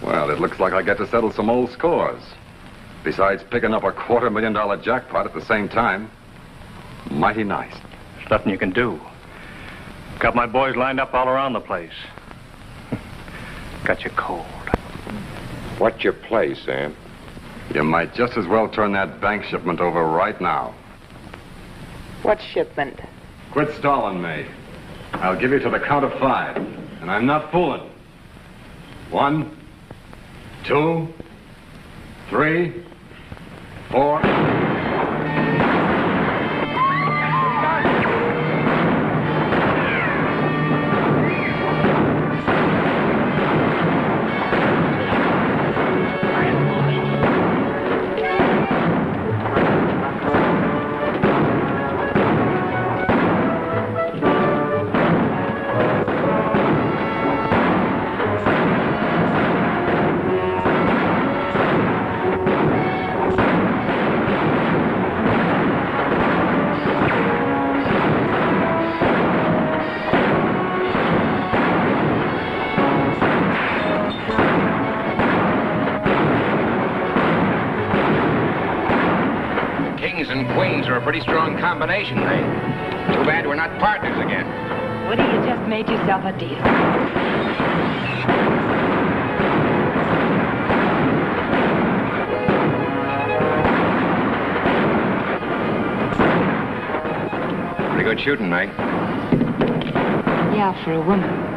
Well, it looks like I get to settle some old scores. Besides picking up a $250,000 jackpot at the same time. Mighty nice. There's nothing you can do. Got my boys lined up all around the place. Got you cold. What's your play, Sam? You might just as well turn that bank shipment over right now. What shipment? Quit stalling, May. I'll give you to the count of 5, and I'm not fooling. 1, 2, 3, 4. and queens are a pretty strong combination, May. Too bad we're not partners again. Woody, you just made yourself a deal. Pretty good shooting, May. Yeah, for a woman.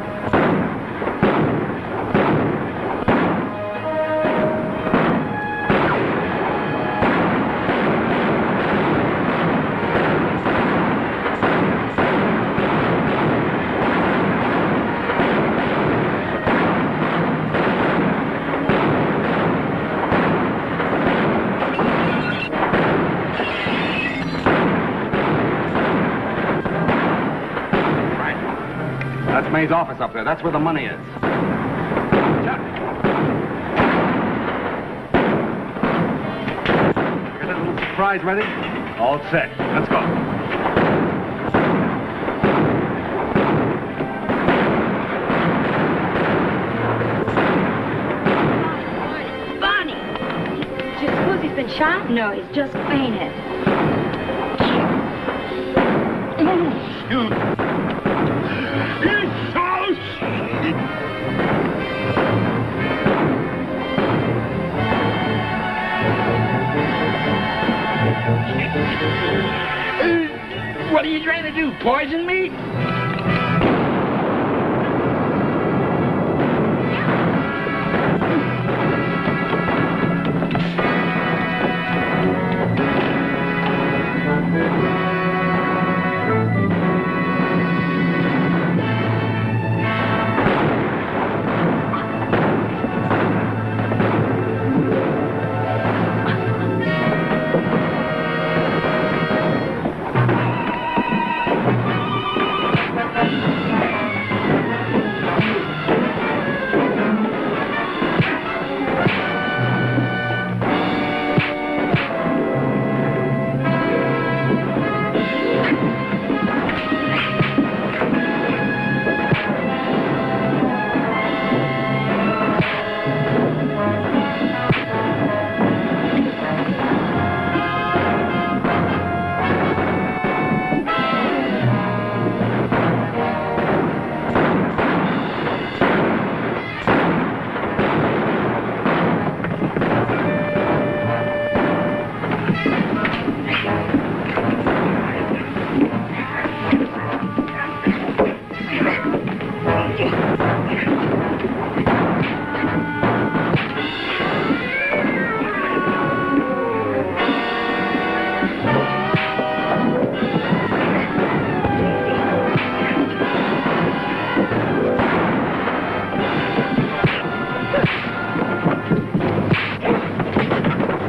That's May's office up there. That's where the money is. Chuck. Got that little surprise ready? All set. Let's go. Bonnie! Do you suppose he's been shot? No, he's just fainted. What are you trying to do? Poison me?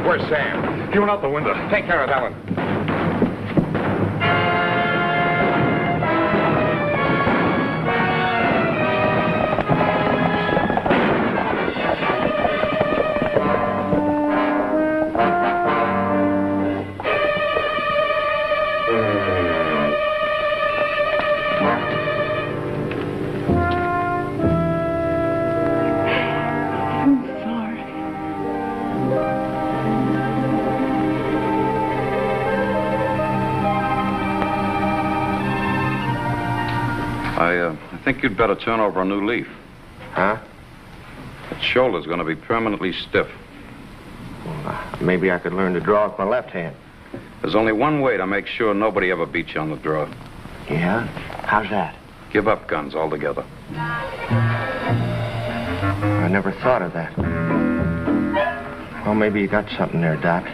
Where's Sam? He went out the window. Take care of Ellen. I think you'd better turn over a new leaf. Huh? That shoulder's going to be permanently stiff. Well, maybe I could learn to draw with my left hand. There's only one way to make sure nobody ever beats you on the draw. Yeah? How's that? Give up guns altogether. I never thought of that. Well, maybe you got something there, Doc.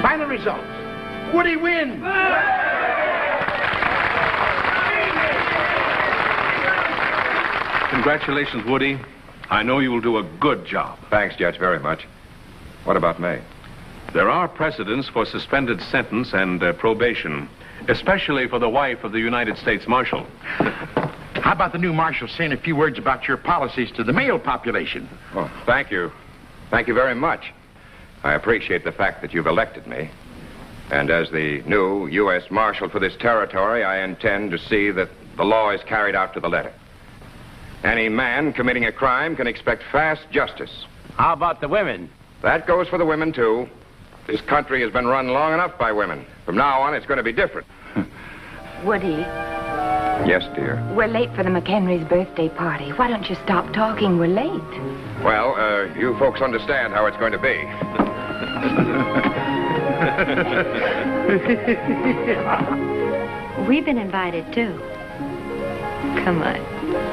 Final results. Woody wins. Congratulations, Woody. I know you will do a good job. Thanks, Judge, very much. What about May? There are precedents for suspended sentence and probation, especially for the wife of the United States Marshal. How about the new marshal saying a few words about your policies to the male population? Oh, thank you. Thank you very much. I appreciate the fact that you've elected me. And as the new U.S. Marshal for this territory, I intend to see that the law is carried out to the letter. Any man committing a crime can expect fast justice. How about the women? That goes for the women, too. This country has been run long enough by women. From now on, it's going to be different. Woody, Yes, dear. we're late for the McHenry's birthday party. Why don't you stop talking? We're late. Well, you folks understand how it's going to be. We've been invited, too. Come on.